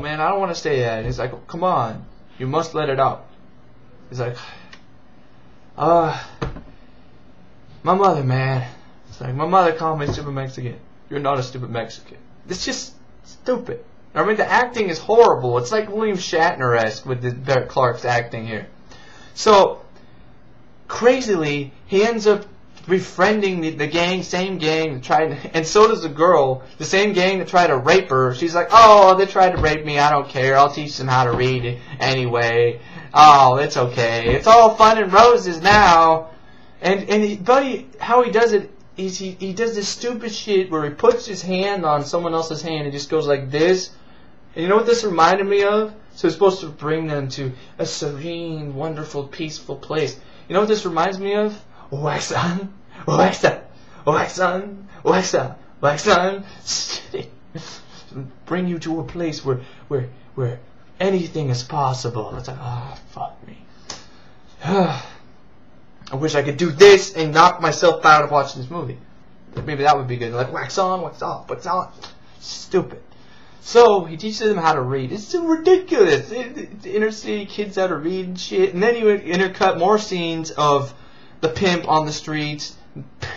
man, I don't want to stay there. And he's like, come on, you must let it out. He's like, my mother, man. It's like, my mother called me stupid Mexican. You're not a stupid Mexican. It's just stupid. I mean, the acting is horrible. It's like William Shatner-esque with the Brett Clark's acting here. So, crazily, he ends up befriending the gang, same gang, and so does the girl, the same gang that tried to rape her. She's like, oh, they tried to rape me, I don't care, I'll teach them how to read anyway. Oh, it's okay. It's all fun and roses now. And buddy, how he does it is he does this stupid shit where he puts his hand on someone else's hand and just goes like this. And you know what this reminded me of? So it's supposed to bring them to a serene, wonderful, peaceful place. You know what this reminds me of? Wax on, wax on, wax on, wax on, wax on. Bring you to a place where anything is possible. It's like, oh, fuck me. I wish I could do this and knock myself out of watching this movie. Maybe that would be good. Like, wax on, wax off, wax on. Stupid. So, he teaches them how to read. It's so ridiculous. The inner city kids how to read and shit. And then he would intercut more scenes of the pimp on the streets,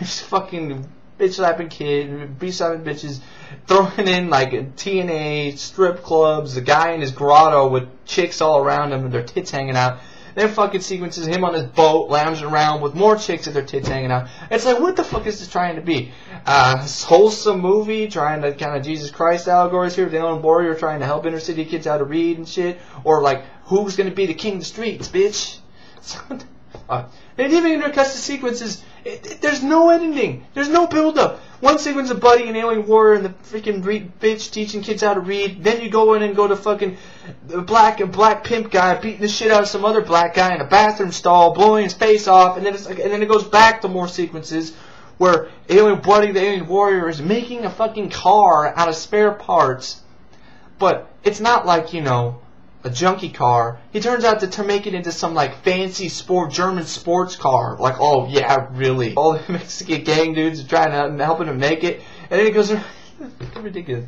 fucking bitch slapping kid, bitch slapping bitches, throwing in like TNA, strip clubs, the guy in his grotto with chicks all around him and their tits hanging out. Then fucking sequences him on his boat, lounging around with more chicks with their tits hanging out. It's like, what the fuck is this trying to be? Wholesome movie, trying to kind of Jesus Christ allegories here with Alien Warrior, trying to help inner city kids how to read and shit. Or like, who's gonna be the king of the streets, bitch? It even intercuts the sequences. There's no editing. There's no build-up. One sequence of Buddy and Alien Warrior and the freaking bitch teaching kids how to read. Then you go in and go to fucking the black pimp guy beating the shit out of some other black guy in a bathroom stall, blowing his face off. And then it's like, and then it goes back to more sequences where Alien Buddy, the Alien Warrior, is making a fucking car out of spare parts. But it's not like, you know, a junky car. He turns out to make it into some like fancy German sports car. Like, oh yeah, really? All the Mexican gang dudes are trying to helping him make it, and then he goes, ridiculous.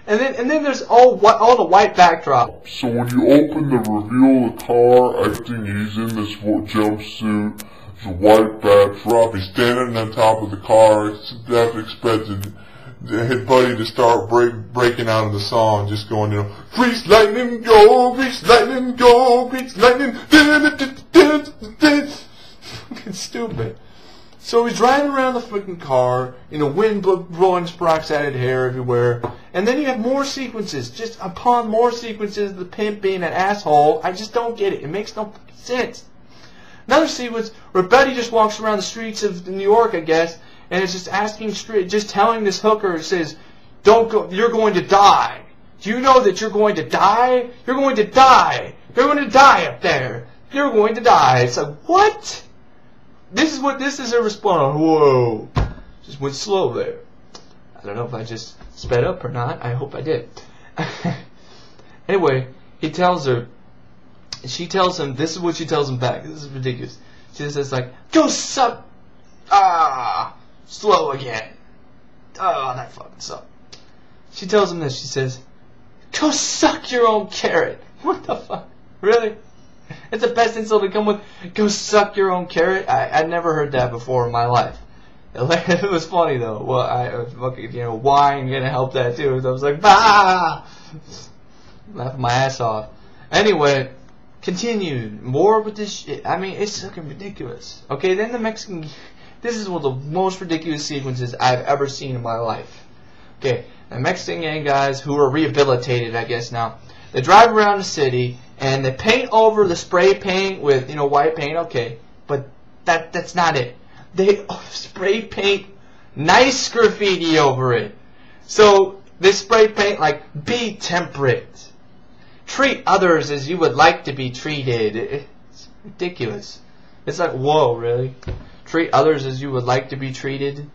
And then there's all the white backdrop. So when you open the reveal of the car, I think he's in this jumpsuit. There's a white backdrop. He's standing on top of the car. That's expected. His buddy to start breaking out of the song, just going, you know, grease lightning, go, grease lightning, go, grease lightning, fucking stupid. So he's driving around the freaking car, you know, wind blowing his peroxide hair everywhere, and then you have more sequences, just upon more sequences, the pimp being an asshole. I just don't get it. It makes no sense. Another sequence where Betty just walks around the streets of New York, I guess, and it's just asking straight, just telling this hooker, it says, don't go, you're going to die. Do you know that you're going to die? You're going to die. You're going to die up there. You're going to die. It's like, what? This is a response. Whoa. Just went slow there. I don't know if I just sped up or not. I hope I did. Anyway, he tells her, she tells him, this is what she tells him back. This is ridiculous. She just says like, go suck. Slow again. Oh, that fucking sucked. She tells him this. She says, go suck your own carrot. What the fuck? Really? It's the best insult to come with. Go suck your own carrot? I never heard that before in my life. It was funny though. Well, I fucking, you know, wine gonna help that too. So I was like, bah! Laughing my ass off. Anyway, continued. More with this shit. I mean, it's fucking ridiculous. Okay, then the Mexican... This is one of the most ridiculous sequences I've ever seen in my life. Okay, the Mexican gang guys who are rehabilitated, I guess now, they drive around the city and they paint over the spray paint with, you know, white paint. Okay, but that's not it. They spray paint nice graffiti over it. So they spray paint like, be temperate. Treat others as you would like to be treated. It's ridiculous. It's like, whoa, really? Treat others as you would like to be treated.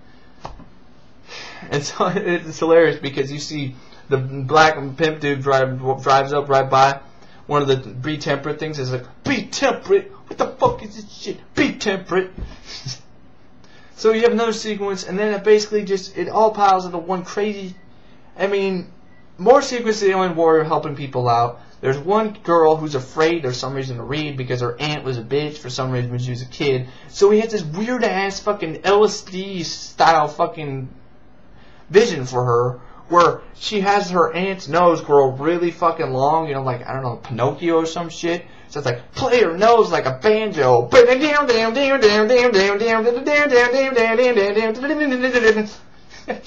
And so it's hilarious because you see the black pimp dude drives up right by. One of the be temperate things is like, be temperate? What the fuck is this shit? Be temperate. So you have another sequence, and then it basically just, it all piles into one crazy, I mean, more sequences of Alien Warrior helping people out. There's one girl who's afraid for some reason to read because her aunt was a bitch for some reason when she was a kid. So he has this weird ass fucking LSD style fucking vision for her where she has her aunt's nose grow really fucking long, you know, like, I don't know, Pinocchio or some shit. So it's like, play her nose like a banjo. I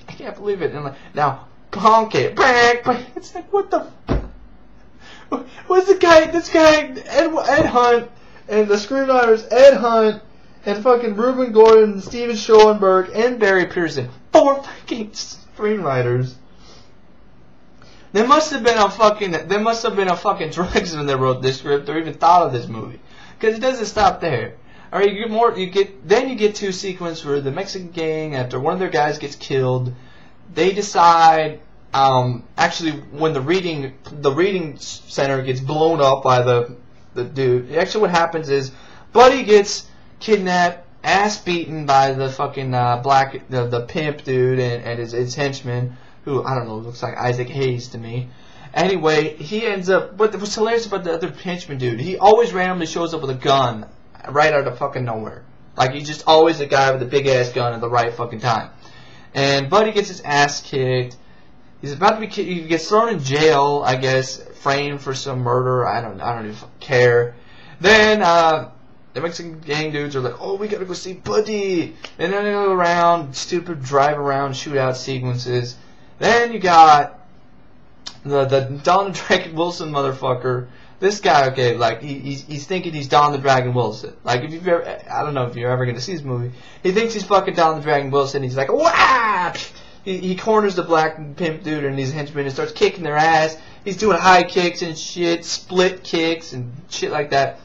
can't believe it. And like, now, honk it. It's like, what the... What's the guy, this guy, Ed Hunt, and the screenwriters, Ed Hunt, and fucking Reuben Gordon, and Steven Schoenberg, and Barry Pearson. 4 fucking screenwriters. There must have been a fucking drugs when they wrote this script, or even thought of this movie. Because it doesn't stop there. Alright, then you get to a sequence where the Mexican gang, after one of their guys gets killed, they decide... actually, when the reading center gets blown up by the dude, actually what happens is Buddy gets kidnapped, ass beaten by the fucking the pimp dude and his henchman, who, I don't know, looks like Isaac Hayes to me. Anyway, he ends up, but what's hilarious about the other henchman dude, he always randomly shows up with a gun right out of fucking nowhere. Like, he's just always the guy with the big ass gun at the right fucking time. And Buddy gets his ass kicked. He's about to be he gets thrown in jail, I guess, framed for some murder. I don't even care. Then the Mexican gang dudes are like, oh, we gotta go see Buddy. And then they go around, stupid drive around shootout sequences. Then you got the Don the Dragon Wilson motherfucker. This guy, okay, like he's thinking he's Don the Dragon Wilson. Like, if you've ever, I don't know if you're ever gonna see this movie. He thinks he's fucking Don the Dragon Wilson. He's like, wah! He corners the black pimp dude and these henchmen and starts kicking their ass. He's doing high kicks and shit, split kicks and shit like that.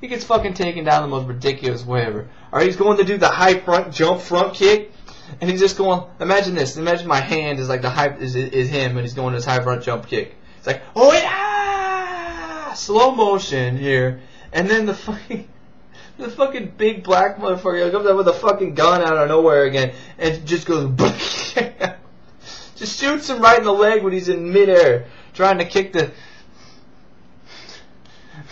He gets fucking taken down the most ridiculous way ever. Or he's going to do the high front kick, and he's just going, imagine this, imagine my hand is like the high, is him, and he's going to his high front jump kick. It's like, oh yeah! Slow motion here. And then the fucking big black motherfucker comes out with a fucking gun out of nowhere again and just goes just shoots him right in the leg when he's in midair trying to kick the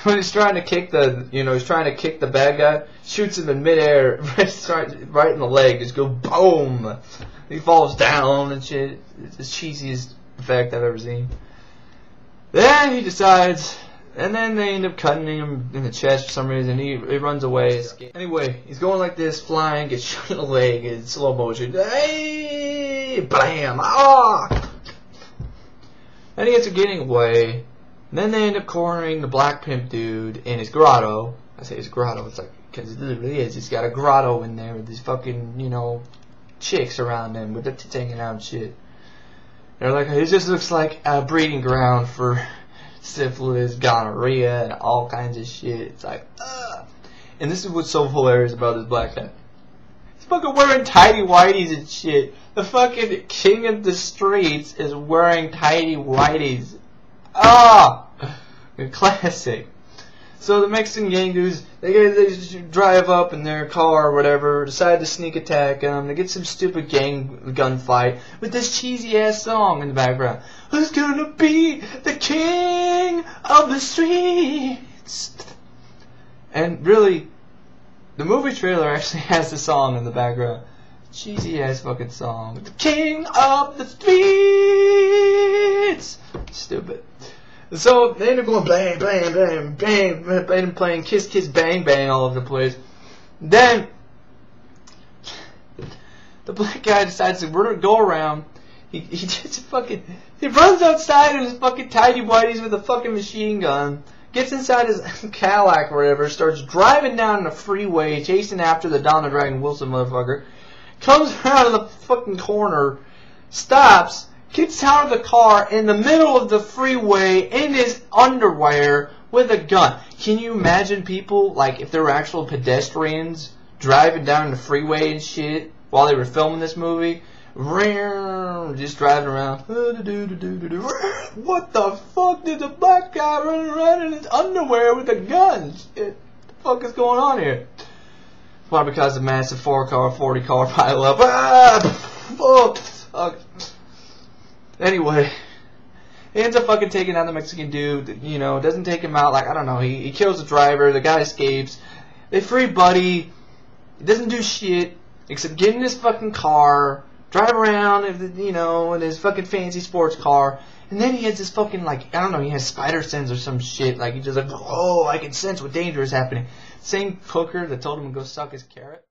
he's trying to kick the bad guy, shoots him in midair right in the leg, just go boom, he falls down and shit. It's the cheesiest effect I've ever seen. Then he decides, and then they end up cutting him in the chest for some reason. He runs away. Anyway, he's going like this, flying, gets shot in the leg in slow motion. Hey! Blam! Ah! Then he gets to getting away. And then they end up cornering the black pimp dude in his grotto. I say his grotto, it's like, because it literally is. He's got a grotto in there with these fucking, chicks around him with the tits hanging out and shit. They're like, it just looks like a breeding ground for syphilis, gonorrhea, and all kinds of shit. It's like, ugh. And this is what's so hilarious about this black guy. He's fucking wearing tighty whities and shit. The fucking king of the streets is wearing tighty whities. Ah! Classic. So the Mexican gang dudes, they just drive up in their car or whatever, decide to sneak attack them. They get some stupid gang gunfight with this cheesy ass song in the background. Who's gonna be the king of the streets? And really, the movie trailer actually has the song in the background. Cheesy ass fucking song. The king of the streets! Stupid. So they end up going bang, bang, bang, bang, bang, playing kiss, kiss, bang, bang all over the place. Then the black guy decides to go around. He runs outside in his fucking tidy whities with a fucking machine gun. Gets inside his Cadillac or whatever. Starts driving down the freeway, chasing after the Don the Dragon Wilson motherfucker. Comes around the fucking corner, stops. Gets out of the car in the middle of the freeway in his underwear with a gun. Can you imagine people, like, if there were actual pedestrians driving down the freeway and shit while they were filming this movie? Just driving around. What the fuck did the black guy running around in his underwear with a gun? Shit, what the fuck is going on here? Why? Because the massive 4-car, 40-car pile up. Ah! Fuck. Anyway, he ends up fucking taking out the Mexican dude. You know, doesn't take him out. Like, I don't know. He kills the driver. The guy escapes. They free Buddy. He doesn't do shit except get in his fucking car, drive around, you know, in his fucking fancy sports car. And then he has this fucking, like, I don't know, he has spider sense or some shit. Like, he just like, oh, I can sense what danger is happening. Same hooker that told him to go suck his carrot.